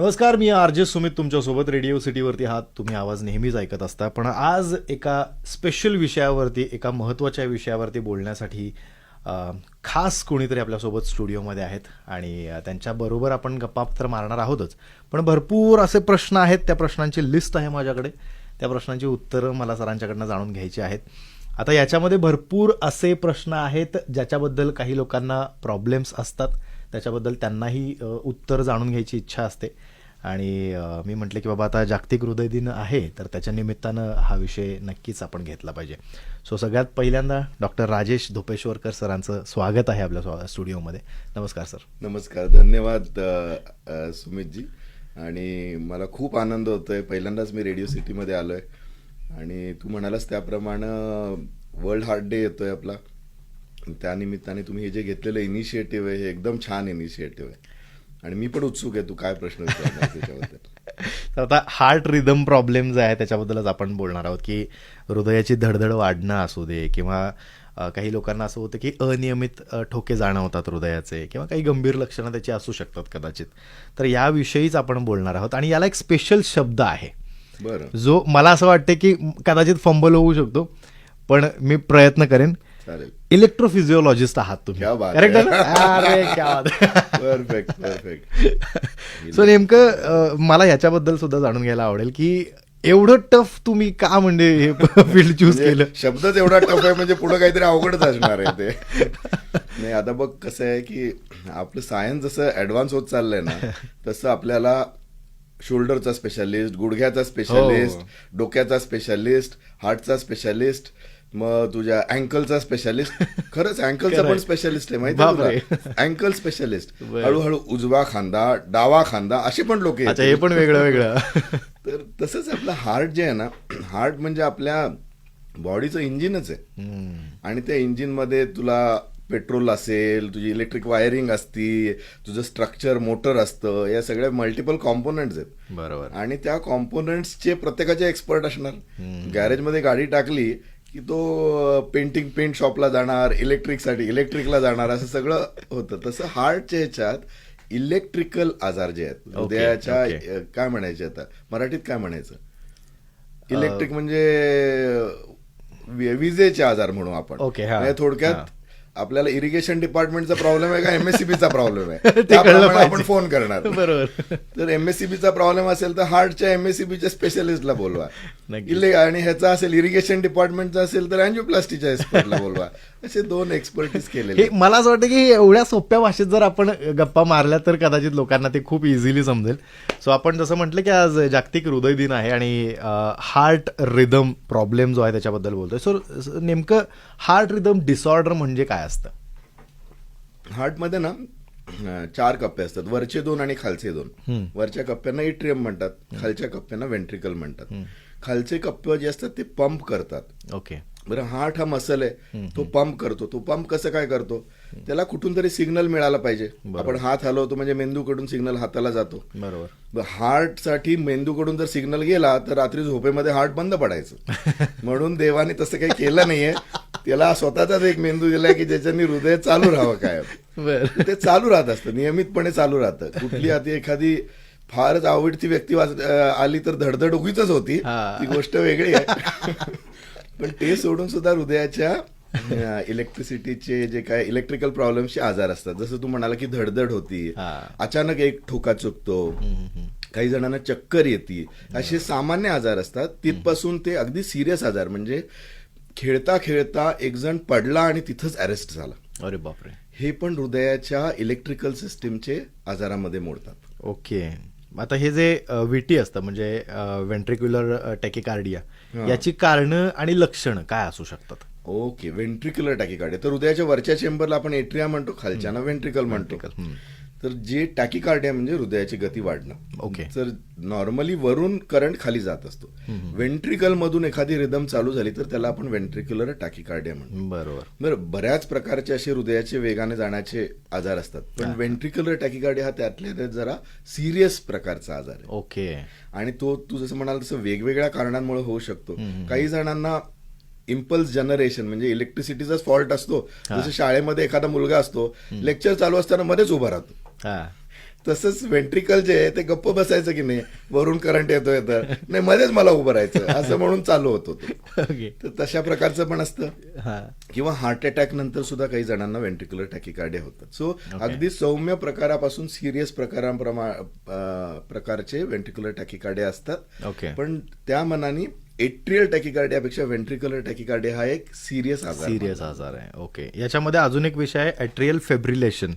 नमस्कार, मी आर.जे. सुमित तुमच्यासोबत. रेडिओ सिटीवरती हा तुम्ही आवाज नेहमीच ऐकत असता, पण आज एका स्पेशल विषयावरती, एका महत्त्वाच्या विषयावरती बोलण्यासाठी खास कोणीतरी आपल्यासोबत स्टुडिओमध्ये आहेत आणि त्यांच्याबरोबर आपण गप्पा तर मारणार आहोतच, पण भरपूर असे प्रश्न आहेत. त्या प्रश्नांची लिस्ट आहे माझ्याकडे. त्या प्रश्नांची उत्तरं मला सरांच्याकडनं जाणून घ्यायची आहेत. आता याच्यामध्ये भरपूर असे प्रश्न आहेत ज्याच्याबद्दल काही लोकांना प्रॉब्लेम्स असतात, त्याच्याबद्दल त्यांनाही उत्तर जाणून घ्यायची इच्छा असते. आणि मी म्हटलं की बाबा आता जागतिक हृदय दिन आहे, तर त्याच्या निमित्तानं हा विषय नक्कीच आपण घेतला पाहिजे. सो सगळ्यात पहिल्यांदा डॉक्टर राजेश धोपेश्वरकर सरांचं स्वागत आहे आपल्या स्टुडिओमध्ये. नमस्कार सर. नमस्कार, धन्यवाद सुमितजी. आणि मला खूप आनंद होतोय, पहिल्यांदाच मी रेडिओ सिटीमध्ये आलोय आणि तू म्हणालास त्याप्रमाणे वर्ल्ड हार्ट डे येतोय आपला. त्यानिमित्ताने तुम्ही हे जे घेतलेलं इनिशिएटिव्ह आहे हे एकदम छान इनिशिएटिव्ह आहे आणि मी पण उत्सुक आहे तू काय प्रश्न विचारणार त्याच्याबद्दल. तर आता हार्ट रिदम प्रॉब्लेम जे आहे त्याच्याबद्दलच आपण बोलणार आहोत, की हृदयाची धडधड वाढणं असू दे किंवा काही लोकांना असं होतं की अनियमित ठोके जाणवतात हृदयाचे किंवा काही गंभीर लक्षणं त्याची असू शकतात कदाचित. तर याविषयीच आपण बोलणार आहोत आणि याला एक स्पेशल शब्द आहे बरं, जो मला असं वाटतं की कदाचित फंबल होऊ शकतो, पण मी प्रयत्न करेन. चालेल. इलेक्ट्रोफिजिओलॉजिस्ट आहात तुम्ही, क्या बात करेक्ट आहे. ना? अरे क्या बात. Perfect perfect. सो नेमकं मला याच्याबद्दल सुद्धा जाणून घ्यायला आवडेल की एवढं टफ तुम्ही का म्हणजे हे फील्ड चूज केलं. शब्दच एवढा टफ आहे म्हणजे पुढे काहीतरी अवघडच असणार आहे ते. नाही, आता बघ कसं आहे की आपलं सायन्स जसं ऍडव्हान्स होत चाललंय ना तसं आपल्याला शोल्डरचा स्पेशालिस्ट, गुडघ्याचा स्पेशालिस्ट, डोक्याचा स्पेशालिस्ट, हार्टचा स्पेशालिस्ट, मग तुझ्या अँकलचा स्पेशालिस्ट. खरंच अँकलचा पण स्पेशालिस्ट आहे माहिती आहे, अँकल स्पेशालिस्ट. हळूहळू उजवा खांदा, डावा खांदा अशी पण लोक आहेत. हे पण वेगळं वेगळं. तर तसंच आपलं हार्ट जे आहे ना, हार्ट म्हणजे आपल्या बॉडीचं इंजिनच आहे आणि त्या इंजिन मध्ये तुला पेट्रोल असेल, तुझी इलेक्ट्रिक वायरिंग असती, तुझं स्ट्रक्चर मोटर असतं, या सगळ्या मल्टिपल कॉम्पोनंट्स आहेत. बरोबर. आणि त्या कॉम्पोनंट्सचे प्रत्येकाचे एक्सपर्ट असणार. गॅरेजमध्ये गाडी टाकली की तो पेंट शॉपला जाणार, इलेक्ट्रिकला जाणार, असं सगळं होतं. तसं हार्टच्या ह्याच्यात इलेक्ट्रिकल आजार जे आहेत हृदयाच्या, काय म्हणायचे आता मराठीत काय म्हणायचं, इलेक्ट्रिक म्हणजे विजेचे आजार म्हणू आपण. म्हणजे थोडक्यात आपल्याला इरिगेशन डिपार्टमेंटचा प्रॉब्लेम आहे का एमएससीबीचा प्रॉब्लेम आहे त्याप्रमाणे आपण फोन करणार. बरोबर. तर एमएससीबीचा प्रॉब्लेम असेल तर हार्टच्या एमएससीबीच्या स्पेशलिस्टला बोलवा. आणि ह्याचा असेल इरिगेशन डिपार्टमेंटचा असेल तर अँजिओप्लास्टीच्या एक्सपर्टला बोलवा. असे दोन एक्सपर्टीज केलेले. मला असं वाटतं की एवढ्या सोप्या भाषेत जर आपण गप्पा मारल्या तर कदाचित लोकांना ते खूप इझिली समजेल. सो आपण जसं म्हटलं की आज जागतिक हृदय दिन आहे आणि हार्ट रिदम प्रॉब्लेम जो आहे त्याच्याबद्दल बोलतोय. सो नेमकं हार्ट रिदम डिसऑर्डर म्हणजे काय असतं? हार्टमध्ये ना 4 कप्पे असतात, वरचे 2 आणि खालचे 2. वरच्या कप्प्यांना इट्रियम म्हणतात, खालच्या कप्प्यांना वेंट्रिकल म्हणतात. खालचे कप्पे जे असतात ते पंप करतात. ओके. बरं, हार्ट हा मसल आहे, तो पंप करतो. तो पंप कसं काय करतो, त्याला कुठून तरी सिग्नल मिळाला पाहिजे. आपण हात हलवतो म्हणजे मेंदूकडून सिग्नल हाताला जातो. बरोबर. हार्टसाठी मेंदूकडून जर सिग्नल गेला तर रात्री झोपेमध्ये हार्ट बंद पडायचं. म्हणून देवाने तसं काही केलं नाहीये, त्याला स्वतःचाच एक मेंदू दिलाय की ज्याच्यानी हृदय चालू राहावं. काय ते चालू राहत असतं, नियमितपणे चालू राहतं. कुठली आता एखादी फारच आवडती व्यक्ती आली तर धडधड उगीच होती, ती गोष्ट वेगळी आहे. पण ते सोडून सुद्धा हृदयाच्या इलेक्ट्रिसिटीचे जे काय इलेक्ट्रिकल प्रॉब्लेम्सचे आजार असतात. जसं तू म्हणाला की धडधड होती, अचानक एक ठोका चुकतो, काही जणांना चक्कर येते, असे सामान्य आजार असतात. तिथपासून ते अगदी सिरियस आजार म्हणजे खेळता खेळता एक जण पडला आणि तिथंच अरेस्ट झाला. अरे बापरे. हे पण हृदयाच्या इलेक्ट्रिकल सिस्टीमचे आजारामध्ये मोडतात. ओके. आता हे जे व्हीटी असतं म्हणजे व्हेंट्रिक्युलर टॅकिकार्डिया, याची कारणं आणि लक्षणं काय असू शकतात? ओके, व्हेंट्रिक्युलर टॅकिकार्डिया तर हृदयाच्या वरच्या चेंबरला आपण एट्रिया म्हणतो, खालच्याना व्हेंट्रिकल म्हणतो. तर जे टॅकिकार्डिया म्हणजे हृदयाची गती वाढणं. ओके. तर नॉर्मली वरून करंट खाली जात असतो. व्हेंट्रिकल मधून एखादी रिदम चालू झाली तर त्याला आपण व्हेंट्रिक्युलर टॅकिकार्डिया म्हणतो. बरं, बऱ्याच प्रकारचे असे हृदयाचे वेगाने जाण्याचे आजार असतात, पण व्हेंट्रिक्युलर टॅकिकार्डिया हा त्यातल्या जरा सिरियस प्रकारचा आजार आहे. ओके. आणि तो तू जसं म्हणाल तसं वेगवेगळ्या कारणांमुळे होऊ शकतो. काही जणांना इम्पल्स जनरेशन म्हणजे इलेक्ट्रिसिटीचाच फॉल्ट असतो. जसं शाळेमध्ये एखादा मुलगा असतो, लेक्चर चालू असताना मध्येच उभा राहतो, तसंच व्हेंट्रिकल जे आहे ते गप्प बसायचं की नाही, वरून करंट येतोय तर नाही, मध्येच मला उभं राहायचं असं म्हणून चालू होत होतं. ओके. तर तशा प्रकारचं पण असतं. हा. किंवा हार्ट अटॅक नंतर सुद्धा काही जणांना व्हेंट्रिक्युलर टॅकिकार्डिया होतात. सो अगदी सौम्य प्रकारापासून सिरियस प्रकारचे व्हेंट्रिक्युलर टॅकिकार्डिया असतात. ओके. पण त्या मनाने एट्रियल टॅकिकार्डियापेक्षा व्हेंट्रिक्युलर टॅकिकार्डिया हा एक सिरियस आजार आहे. ओके. याच्यामध्ये अजून एक विषय आहे एट्रियल फिब्रिलेशन.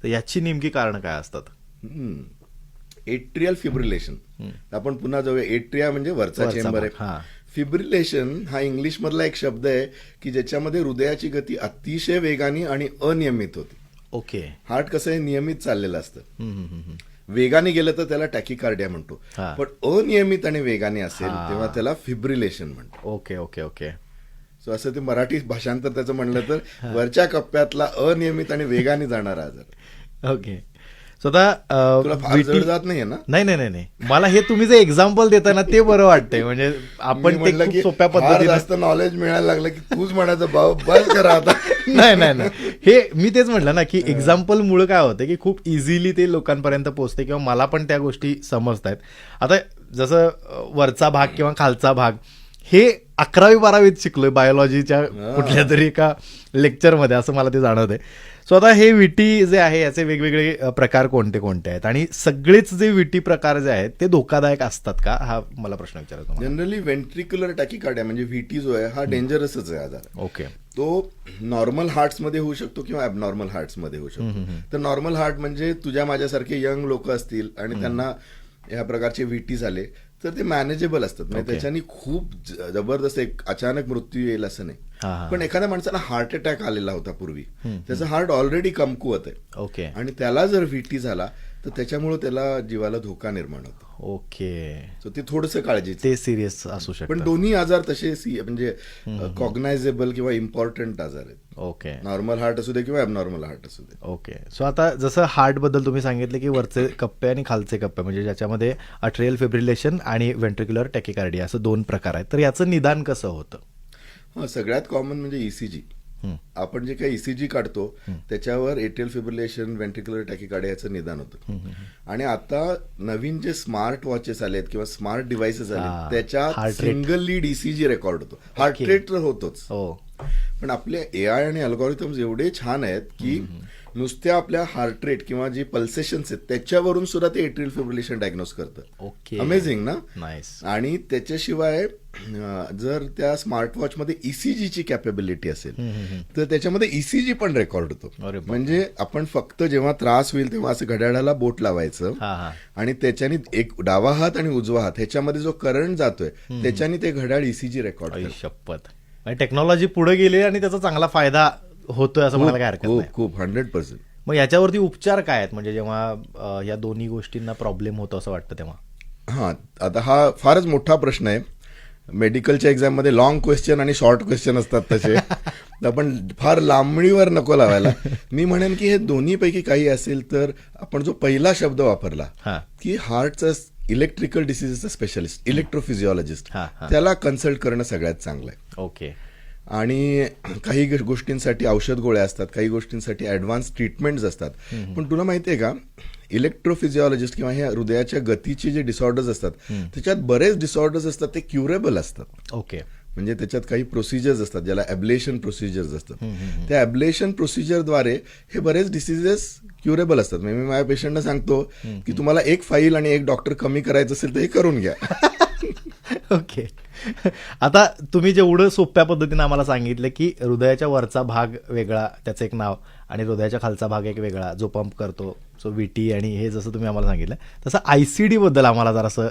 तर याची नेमकी कारण काय असतात? Atrial fibrillation. आपण पुन्हा जाऊया. एट्रिया म्हणजे वरचा चेंबर आहे. फिब्रिलेशन हा इंग्लिश मधला एक शब्द आहे की ज्याच्यामध्ये हृदयाची गती अतिशय वेगाने आणि अनियमित होती. ओके. हार्ट कसं आहे, नियमित चाललेलं असतं. वेगाने गेलं तर त्याला टॅकिकार्डिया म्हणतो, पण अनियमित आणि वेगाने असेल तेव्हा त्याला फिब्रिलेशन म्हणतो. Okay okay okay. सो असं ते मराठी भाषांतर त्याचं म्हणलं तर वरच्या कप्प्यातला अनियमित आणि वेगाने जाणारा आजार. ओके. सो आता तुला फार जड जात नाहीये ना? नाही नाही नाही, मला हे तुम्ही जे एक्झाम्पल देता ना ते बरं वाटतंय. म्हणजे आपण ते खूप सोप्या पद्धतीने जास्त नॉलेज मिळायला लागलं की तूच म्हणायचं भाऊ बस करा आता. नाही नाही नाही, हे मी तेच म्हटलं ना की एक्झाम्पल मुळे काय होतं की खूप इझिली ते लोकांपर्यंत पोहोचते किंवा मला पण त्या गोष्टी समजतायत. आता जसं वरचा भाग किंवा खालचा भाग हे 11वी-12वीत शिकलोय बायोलॉजीच्या कुठल्या तरी एका लेक्चरमध्ये, असं मला ते जाणवतंय. सो आता हे विटी जे आहे याचे वेगवेगळे प्रकार कोणते कोणते आहेत आणि सगळेच जे विटी प्रकार जे आहेत ते धोकादायक असतात का, हा मला प्रश्न विचारायचा. जनरली व्हेंट्रिक्युलर टॅकिकार्डिया म्हणजे व्हीटी जो आहे हा डेंजरसच आहे आजार. ओके. तो नॉर्मल हार्ट्समध्ये होऊ शकतो किंवा ॲबनॉर्मल हार्ट्समध्ये होऊ शकतो. तर नॉर्मल हार्ट म्हणजे तुझ्या माझ्यासारखे यंग लोक असतील आणि त्यांना ह्या प्रकारचे व्हीटी झाले तर ते मॅनेजेबल असतात. म्हणजे त्याच्यानी खूप जबरदस्त एक अचानक मृत्यू येईल असं नाही. पण एखाद्या माणसाला हार्ट अटॅक आलेला होता पूर्वी, त्याचं हार्ट ऑलरेडी कमकुवत आहे. ओके. आणि त्याला जर व्हीटी झाला तर त्याच्यामुळे त्याला जीवाला धोका निर्माण होतो. ओके. सो ते थोडंसं काळजी, ते सिरियस असू शकतं. पण दोन्ही आजार तसे म्हणजे कॉग्नायझेबल किंवा इम्पॉर्टंट आजार आहेत. ओके. नॉर्मल हार्ट असू दे किंवा ॲबनॉर्मल हार्ट असू दे. ओके. सो आता जसं हार्ट बद्दल तुम्ही सांगितलं की वरचे कप्पे आणि खालचे कप्पे म्हणजे ज्याच्यामध्ये अट्रियल फिब्रिलेशन आणि व्हेंट्रिक्युलर टॅकिकार्डिया असं दोन प्रकार आहेत, तर याचं निदान कसं होतं? सगळ्यात कॉमन म्हणजे ईसीजी. आपण जे काही ईसीजी काढतो त्याच्यावर एट्रियल फिब्रिलेशन, व्हेंट्रिक्युलर टॅकिकार्डिया याचं निदान होतं. आणि आता नवीन जे स्मार्ट वॉचेस आलेत किंवा स्मार्ट डिव्हाइसेस आले त्याच्यात सिंगल लीड ईसीजी रेकॉर्ड होतो. हार्ट रेट तर होतोच, पण आपले एआय आणि अल्गोरिथम्स एवढे छान आहेत की नुसत्या आपल्या हार्ट रेट किंवा जी पल्सेशन्स आहेत त्याच्यावरून सुद्धा ते एट्रियल फिब्रिलेशन डायग्नोज करतं. ओके. अमेझिंग ना? नाईस. आणि त्याच्याशिवाय जर त्या स्मार्ट वॉचमध्ये ईसीजीची कॅपेबिलिटी असेल तर त्याच्यामध्ये ईसीजी पण रेकॉर्ड होतो. म्हणजे आपण फक्त जेव्हा त्रास होईल तेव्हा असं घड्याळाला बोट लावायचं आणि त्याच्याने एक डावा हात आणि उजवा हात ह्याच्यामध्ये जो करंट जातोय त्याच्याने ते घड्याळ ईसीजी रेकॉर्ड करतं. शपथ. टेक्नॉलॉजी पुढे गेली आणि त्याचा चांगला फायदा होतोय असं म्हणायला काय हरकत नाही. खूप 100%. मग याच्यावरती उपचार काय आहेत, म्हणजे जेव्हा या दोन्ही गोष्टींना प्रॉब्लेम होतो असं वाटतं तेव्हा? आता हा फारच मोठा प्रश्न आहे. मेडिकलच्या एक्झाम मध्ये लॉंग क्वेश्चन आणि शॉर्ट क्वेश्चन असतात तसे. आपण फार लांबणीवर नको लावायला. मी म्हणेन की हे दोन्हीपैकी काही असेल तर आपण जो पहिला शब्द वापरला की हार्टचा इलेक्ट्रिकल डिसीजेसचा स्पेशलिस्ट, इलेक्ट्रोफिजिओलॉजिस्ट, त्याला कन्सल्ट करणं सगळ्यात चांगलं आहे. ओके. आणि काही गोष्टींसाठी औषध गोळ्या असतात, काही गोष्टींसाठी ऍडव्हान्स ट्रीटमेंट्स असतात. पण तुला माहितीये का, इलेक्ट्रोफिजिओलॉजिस्ट किंवा ह्या हृदयाच्या गतीचे जे डिसऑर्डर्स असतात त्याच्यात बरेच डिसऑर्डर्स असतात ते क्युरेबल असतात. ओके. म्हणजे त्याच्यात काही प्रोसिजर्स असतात ज्याला ॲब्लेशन प्रोसिजर्स असतात. त्या ॲब्लेशन प्रोसिजरद्वारे हे बरेच डिसिजेस क्युरेबल असतात. म्हणजे मी माझ्या पेशंटना सांगतो की तुम्हाला एक फाईल आणि एक डॉक्टर कमी करायचं असेल तर हे करून घ्या. ओके. आता तुम्ही जेवढं सोप्या पद्धतीने आम्हाला सांगितलं की हृदयाच्या वरचा भाग वेगळा, त्याचं एक नाव, आणि हृदयाच्या खालचा भाग एक वेगळा जो पंप करतो, सो व्हीटी, आणि हे जसं तुम्ही आम्हाला सांगितलं तसं आयसीडी बद्दल आम्हाला जरासं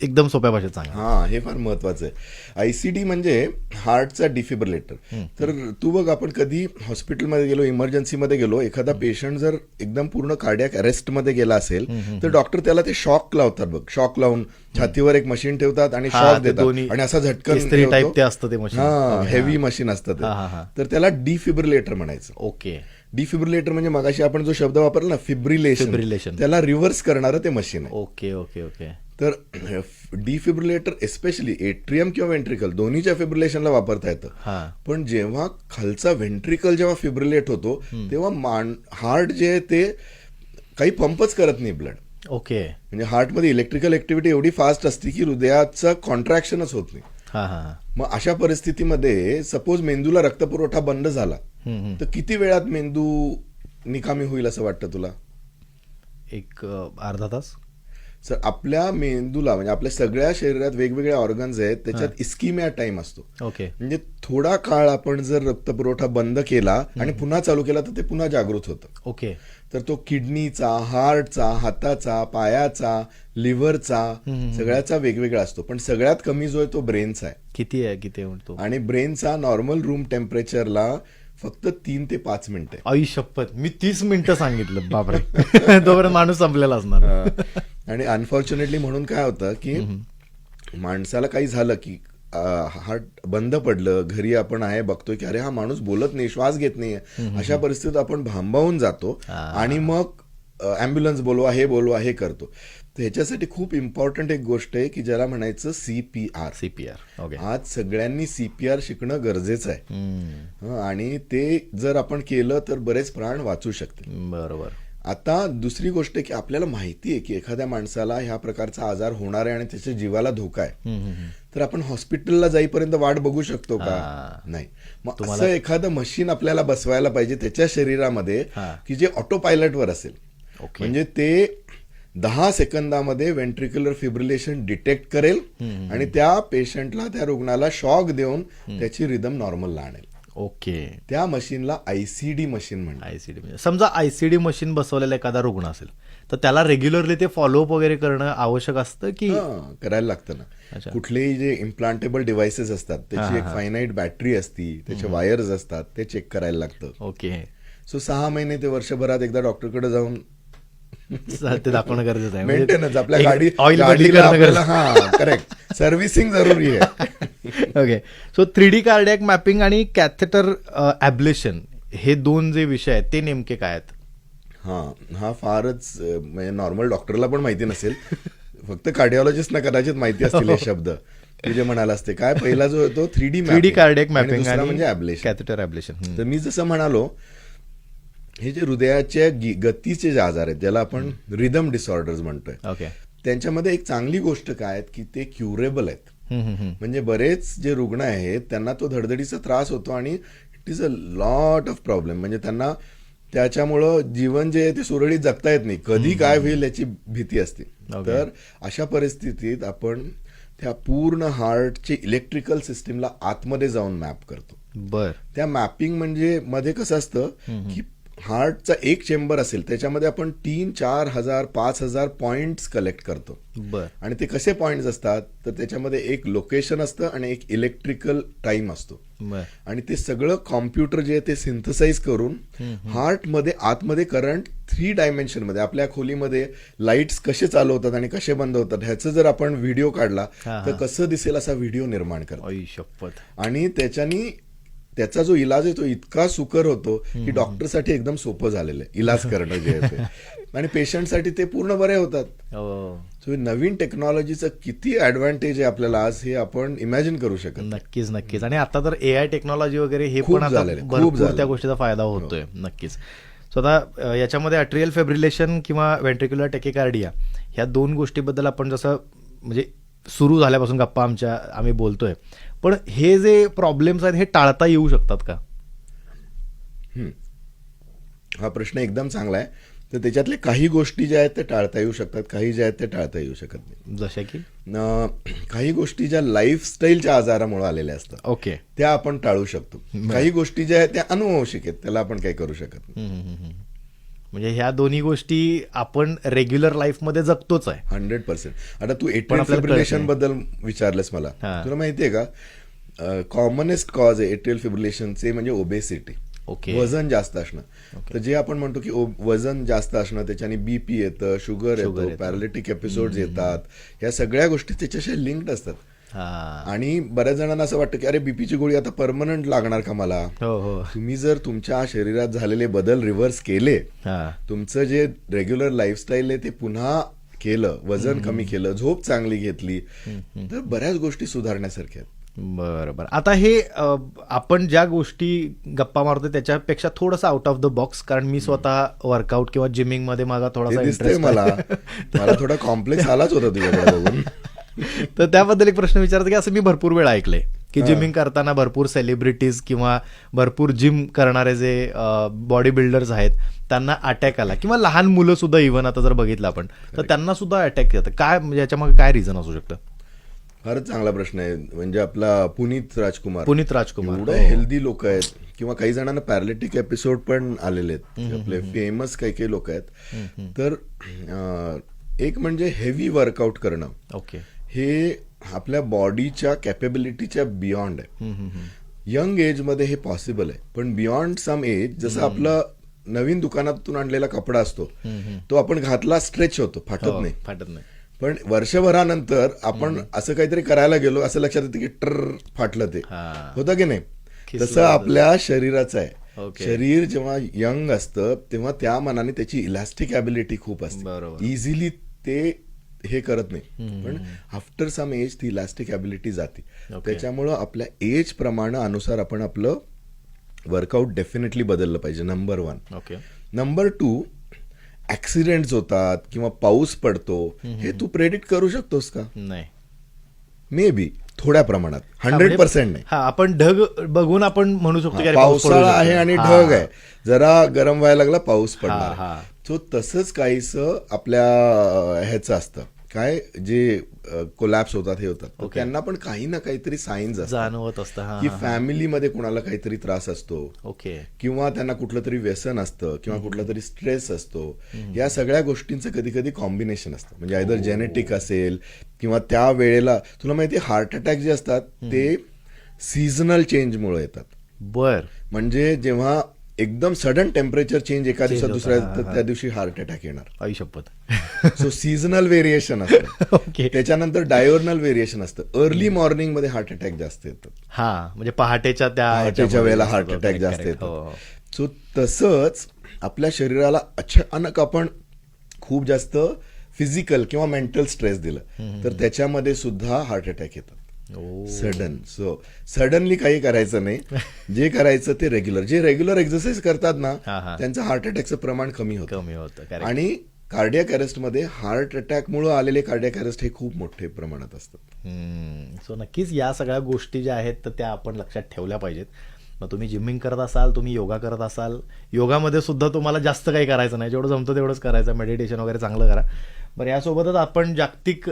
एकदम सोप्या भाषेत सांगा. हे फार महत्वाचं आहे. आयसीडी म्हणजे हार्टचा डिफिब्रिलेटर. तर तू बघ, आपण कधी हॉस्पिटलमध्ये गेलो, इमर्जन्सीमध्ये गेलो, एखादा पेशंट जर एकदम पूर्ण कार्डियाक अरेस्टमध्ये गेला असेल तर डॉक्टर त्याला ते शॉक लावतात बघ. शॉक लावून छातीवर एक मशीन ठेवतात आणि शॉक देतात आणि असा झटकन टाईप ते असतं ते मशीन, हेवी मशीन असतं, तर त्याला डिफिब्रिलेटर म्हणायचं. ओके. डिफिब्रिलेटर म्हणजे मगाशी आपण जो शब्द वापरला ना, फिब्रिलेशन, त्याला रिव्हर्स करणारं ते मशीन आहे. Okay okay okay. तर डिफिब्रिलेटर एस्पेशली एट्रियम किंवा व्हेंट्रिकल दोन्हीच्या फिब्रिलेशनला वापरता येतं. पण जेव्हा खालचा व्हेंट्रिकल जेव्हा फिब्रिलेट होतो तेव्हा हार्ट जे आहे ते काही पंपच करत नाही ब्लड. ओके. म्हणजे हार्टमध्ये इलेक्ट्रिकल ऍक्टिव्हिटी एवढी फास्ट असते की हृदयाचं कॉन्ट्रॅक्शनच होत नाही. हा हा. मग अशा परिस्थितीमध्ये सपोज मेंदूला रक्तपुरवठा बंद झाला तर किती वेळात मेंदू निकामी होईल असं वाटतं तुला? एक अर्धा तास. सर आपल्या मेंदूला म्हणजे आपल्या सगळ्या शरीरात वेगवेगळ्या ऑर्गन्स आहेत, त्याच्यात इस्किमिया टाइम असतो. ओके. म्हणजे थोडा काळ आपण जर रक्तपुरवठा बंद केला आणि पुन्हा चालू केला तर ते पुन्हा जागृत होतं. ओके. तर तो किडनीचा, हार्टचा, हाताचा, पायाचा, लिव्हरचा सगळ्याचा वेगवेगळा असतो. पण सगळ्यात कमी जो आहे तो ब्रेनचा आहे. किती आहे म्हणतो? आणि ब्रेनचा नॉर्मल रूम टेम्परेचरला फक्त 3 ते 5 मिनिटं. आई शपथ, मी 30 मिनिटं सांगितलं. बापरे. तोपर्यंत माणूस संपलेला असणार. आणि अनफॉर्च्युनेटली म्हणून काय होतं की माणसाला काही झालं की हार्ट बंद पडलं, घरी आपण आहे बघतोय की अरे हा माणूस बोलत नाही, श्वास घेत नाहीये, अशा परिस्थितीत आपण भांबावून जातो आणि मग अँब्युलन्स बोलवा, हे बोलवा, हे करतो. तर ह्याच्यासाठी खूप इम्पॉर्टंट एक गोष्ट आहे की ज्याला म्हणायचं CPR. ओके. आज सगळ्यांनी CPR शिकणं गरजेचं आहे. आणि ते जर आपण केलं तर बरेच प्राण वाचू शकते. बरोबर. आता दुसरी गोष्ट आहे की आपल्याला माहिती आहे की एखाद्या माणसाला ह्या प्रकारचा आजार होणार आहे आणि त्याच्या जीवाला धोका आहे, तर आपण हॉस्पिटलला जाईपर्यंत वाट बघू शकतो का? नाही. मग असं एखादं मशीन आपल्याला बसवायला पाहिजे त्याच्या शरीरामध्ये की जे ऑटो पायलटवर असेल. म्हणजे ते 10 सेकंदामध्ये व्हेंट्रिक्युलर फिब्रिलेशन डिटेक्ट करेल आणि त्या पेशंटला, त्या रुग्णाला शॉक देऊन त्याची रिदम नॉर्मलला आणेल. ओके. त्या मशीनला ICD मशीन म्हणतात. ICD. समजा ICD मशीन बसवलेला एखादा रुग्ण असेल तर त्याला रेग्युलरली ते फॉलोअप वगैरे करणं आवश्यक असतं की? करायला लागतं ना. कुठलेही जे इम्प्लांटेबल डिव्हाइसेस असतात त्याची एक फायनाईट बॅटरी असती, त्याचे वायर्स असतात, ते चेक करायला लागतं. ओके. सो 6 महिने ते वर्षभरात एकदा डॉक्टरकडे जाऊन ते दाखवणं गरजेचं आहे. मेंटेनन्स आपल्या ऑइल करेक्ट, सर्व्हिसिंग जरुरी आहे. Okay. So 3D cardiac mapping आणि कॅथेटर ॲब्लेशन हे दोन जे विषय आहेत ते नेमके काय आहेत? हा फारच म्हणजे नॉर्मल डॉक्टरला पण माहिती नसेल, फक्त कार्डिओलॉजिस्टना कदाचित माहिती असतील हे शब्द. तुझे म्हणाला असते काय, पहिला जो तो 3D कार्डियाक मॅपिंग आणि म्हणजे ॲब्लेशन, कॅथेटर ॲब्लेशन. तर मी जसं म्हणालो, हे जे हृदयाच्या गतीचे जे आजार आहेत ज्याला आपण रिदम डिसऑर्डर्स म्हणतोय, ओके, त्यांच्यामध्ये एक चांगली गोष्ट काय आहे की ते क्युरेबल आहेत. म्हणजे बरेच जे रुग्ण आहेत त्यांना तो धडधडीचा त्रास होतो आणि it is a lot of problem. म्हणजे त्यांना त्याच्यामुळं जीवन जे आहे ते सुरळीत जगता येत नाही, कधी काय होईल याची भीती असते. तर अशा परिस्थितीत आपण त्या पूर्ण हार्टचे इलेक्ट्रिकल सिस्टीमला आतमध्ये जाऊन मॅप करतो. बर. त्या मॅपिंग म्हणजे मध्ये कसं असतं की हार्टचा एक चेंबर असेल त्याच्यामध्ये आपण 3-4 हजार 5,000 पॉइंट्स कलेक्ट करतो. बर. आणि ते कसे पॉइंट्स असतात तर त्याच्यामध्ये एक लोकेशन असतं आणि एक इलेक्ट्रिकल टाइम असतो. आणि ते सगळं कॉम्प्युटर जे आहे ते सिंथसाइज करून हार्टमध्ये आतमध्ये करंट 3 डायमेन्शन मध्ये आपल्या खोलीमध्ये लाईट्स कसे चालू होतात आणि कसे बंद होतात ह्याचं जर आपण व्हिडिओ काढला तर कसं दिसेल असा व्हिडिओ निर्माण करतो. आणि त्याचा जो इलाज आहे तो इतका सुकर होतो की डॉक्टरसाठी एकदम सोपं झालेलं आहे इलाज करणं जे आहे ते, आणि पेशंटसाठी ते पूर्ण बरे होतात. सो नवीन टेक्नॉलॉजीचं किती ऍडव्हान्टेज आहे आपल्याला आज हे आपण इमॅजिन करू शकत. नक्कीच नक्कीच. आणि आता तर AI टेक्नॉलॉजी वगैरे हे पण आता भरपूर त्या गोष्टीचा फायदा होतोय. नक्कीच. सो आता याच्यामध्ये अट्रियल फिब्रिलेशन किंवा व्हेंट्रिक्युलर टॅकिकार्डिया ह्या दोन गोष्टीबद्दल आपण जसं म्हणजे सुरू झाल्यापासून गप्पा आम्ही बोलतोय, पण हे जे प्रॉब्लेम्स आहेत हे टाळता येऊ शकतात का? हा प्रश्न एकदम चांगला आहे. तर त्याच्यातले काही गोष्टी ज्या आहेत त्या टाळता येऊ शकतात, काही ज्या आहेत त्या टाळता येऊ शकत नाही. जशा की काही गोष्टी ज्या लाईफस्टाईलच्या आजारामुळे आलेल्या असतात, ओके, त्या आपण टाळू शकतो. काही गोष्टी ज्या आहेत त्या अनुवंशिक आहेत, त्याला आपण काही करू शकत नाही. म्हणजे ह्या दोन्ही गोष्टी आपण रेग्युलर लाईफमध्ये जगतोच आहे 100%. आता तू एट्रियल फिब्रिलेशन बद्दल विचारलंस मला, तुला माहितीये का कॉमनेस्ट कॉज आहे एट्रियल फिब्रिलेशनचे म्हणजे ओबेसिटी, वजन जास्त असणं. तर जे आपण म्हणतो की वजन जास्त असणं त्याच्याने BP येतं, शुगर येतो, पॅरालिटिक एपिसोड येतात, या सगळ्या गोष्टी त्याच्याशी लिंक्ड असतात. आणि बऱ्याच जणांना असं वाटतं की अरे बीपीची गोळी आता परमनंट लागणार का मला? तुम्ही जर तुमच्या शरीरात झालेले बदल रिव्हर्स केले, तुमचं जे रेग्युलर लाईफस्टाईल आहे ते पुन्हा केलं, वजन कमी केलं, झोप चांगली घेतली, तर बऱ्याच गोष्टी सुधारण्यासारख्या आहेत. बरं बरं. आता हे आपण ज्या गोष्टी गप्पा मारतो त्याच्यापेक्षा थोडंसं आउट ऑफ द बॉक्स, कारण मी स्वतः वर्कआउट किंवा जिमिंग मध्ये माझा थोडासा हे दिसतंय इंटरेस्ट मला थोडा कॉम्प्लेक्स आलाच होता तुझ्याकडे बघून. तर त्याबद्दल एक प्रश्न विचारतो की असं मी भरपूर वेळ ऐकलंय की जिमिंग करताना भरपूर सेलिब्रिटीज किंवा भरपूर जिम करणारे जे बॉडी बिल्डर्स आहेत त्यांना अटॅक आला, किंवा लहान मुलं सुद्धा इव्हन आता जर बघितलं आपण तर त्यांना सुद्धा अटॅक येतं. काय म्हणजे याच्यामागे काय रिझन असू शकतं? फारच चांगला प्रश्न आहे. म्हणजे आपला पुनीत राजकुमार एवढं हेल्दी लोक आहेत, किंवा काही जणांना पॅरालिटिक एपिसोड पण आलेले आहेत, आपले फेमस काही लोक आहेत. तर एक म्हणजे हेवी वर्कआउट करणं, ओके, हे आपल्या बॉडीच्या कॅपेबिलिटीच्या बियॉन्ड आहे. यंग एज मध्ये हे पॉसिबल आहे, पण बियॉन्ड सम एज, जसं आपलं नवीन दुकानातून आणलेला कपडा असतो तो आपण घातला स्ट्रेच होतो, फाटत नाही. पण वर्षभरानंतर आपण असं काहीतरी करायला गेलो, असं लक्षात येतं की फाटलं, ते होतं की नाही. तसं आपल्या शरीराचं आहे. शरीर जेव्हा यंग असतं तेव्हा त्या मनाने त्याची इलास्टिक ॲबिलिटी खूप असते, इझिली ते हे करत नाही. पण आफ्टर सम एज ती इलास्टिक ॲबिलिटी जाते. त्याच्यामुळं आपल्या एज प्रमाणे अनुसार आपण आपलं वर्कआउट डेफिनेटली बदललं पाहिजे, नंबर 1. नंबर 2, ऍक्सिडेंट्स होतात किंवा पाऊस पडतो, हे तू प्रेडिक्ट करू शकतोस का? नाही. मे बी थोड्या प्रमाणात, 100% नाही. आपण ढग बघून आपण म्हणू शकतो की पावसाळा आहे आणि ढग आहे, जरा गरम व्हायला लागला, पाऊस पडणार. सो तसंच काहीसं आपल्या ह्याचं असतं, काय जे कोलॅप्स होतात हे होतात, त्यांना पण काही ना काहीतरी साईन्स जाणवत असतं की फॅमिलीमध्ये कोणाला काहीतरी त्रास असतो, ओके, किंवा त्यांना कुठलं तरी व्यसन असतं, किंवा कुठला तरी स्ट्रेस असतो. या सगळ्या गोष्टींचं कधी कधी कॉम्बिनेशन असतं. म्हणजे आयदर जेनेटिक असेल, किंवा त्या वेळेला तुला माहिती हार्ट अटॅक जे असतात ते सीझनल चेंजमुळे येतात. म्हणजे जेव्हा एकदम सडन टेम्परेचर चेंज एका दिवसात दुसऱ्या, त्या दिवशी हार्ट अटॅक येणार. आयुष्यपत. सो सीझनल व्हेरिएशन असतं. त्याच्यानंतर डायोर्नल व्हेरिएशन असतं. अर्ली मॉर्निंग मध्ये हार्ट अटॅक जास्त येतात. म्हणजे पहाटेच्या वेळेला हार्ट अटॅक जास्त येतात. सो तसंच आपल्या शरीराला अचानक आपण खूप जास्त फिजिकल किंवा मेंटल स्ट्रेस दिलं तर त्याच्यामध्ये सुद्धा हार्ट अटॅक येतात. सडन. सो सडनली काही करायचं नाही. जे करायचं ते जे रेग्युलर एक्सरसाइज करतात ना, त्यांचं हार्ट अटॅकचं प्रमाण कमी होतं. आणि कार्डियाक अरेस्ट मध्ये हार्ट अटॅकमुळे आलेले कार्डियाक अरेस्ट हे खूप मोठे प्रमाणात असतात. सो नक्कीच या सगळ्या गोष्टी ज्या आहेत तर त्या आपण लक्षात ठेवल्या पाहिजेत. मग तुम्ही जिमिंग करत असाल, तुम्ही योगा करत असाल, योगामध्ये सुद्धा तुम्हाला जास्त काही करायचं नाही, जेवढं जमतं तेवढंच करायचं, मेडिटेशन वगैरे चांगलं करा. बरं, यासोबतच आपण जागतिक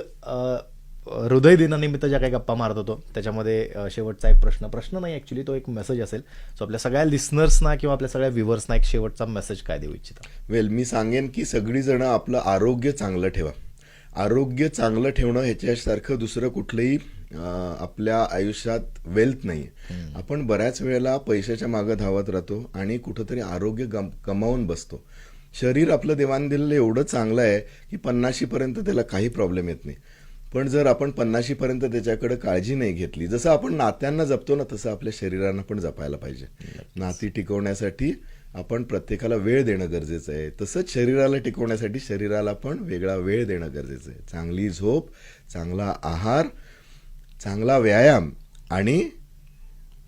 हृदय दिनानिमित्त ज्या काही गप्पा मारत होतो त्याच्यामध्ये शेवटचा एक प्रश्न नाही, ऍक्च्युली तो एक मेसेज असेल. सो आपल्या सगळ्या लिस्नर्सना किंवा आपल्या सगळ्या व्ह्युअर्सना एक शेवटचा मेसेज काय देऊ इच्छिता? मी सांगेन की सगळीजण आपलं आरोग्य चांगलं ठेवा. आरोग्य चांगलं ठेवणं ह्याच्यासारखं दुसरं कुठलंही आपल्या आयुष्यात वेल्थ नाही. आपण बऱ्याच वेळेला पैशाच्या मागे धावत राहतो आणि कुठंतरी आरोग्य गमावून बसतो. शरीर आपलं देवाण दिलेलं एवढं चांगलं आहे की 50 पर्यंत त्याला काही प्रॉब्लेम येत नाही. पण जर आपण 50 पर्यंत त्याच्याकडे काळजी नाही घेतली, जसं आपण नात्यांना जपतो ना, तसं आपल्या शरीरांना पण जपायला पाहिजे. नाती टिकवण्यासाठी आपण प्रत्येकाला वेळ देणं गरजेचं आहे, तसंच शरीराला टिकवण्यासाठी शरीराला पण वेगळा वेळ देणं गरजेचं आहे. चांगली झोप, चांगला आहार, चांगला व्यायाम आणि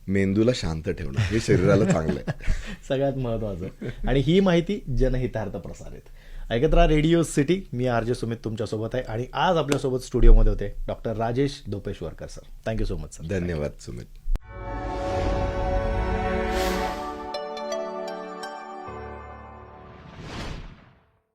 मेंदूला शांत ठेवणं हे शरीराला चांगलं आहे. सगळ्यात महत्वाचं. आणि ही माहिती जनहितार्थ प्रसारित. ऐकत राहा रेडिओ सिटी. मी आरजे सुमित तुमच्यासोबत आहे आणि आज आपल्यासोबत स्टुडिओमध्ये होते doctor Rajesh Dhopeshwarkar sir. Thank you so much sir. धन्यवाद सुमित.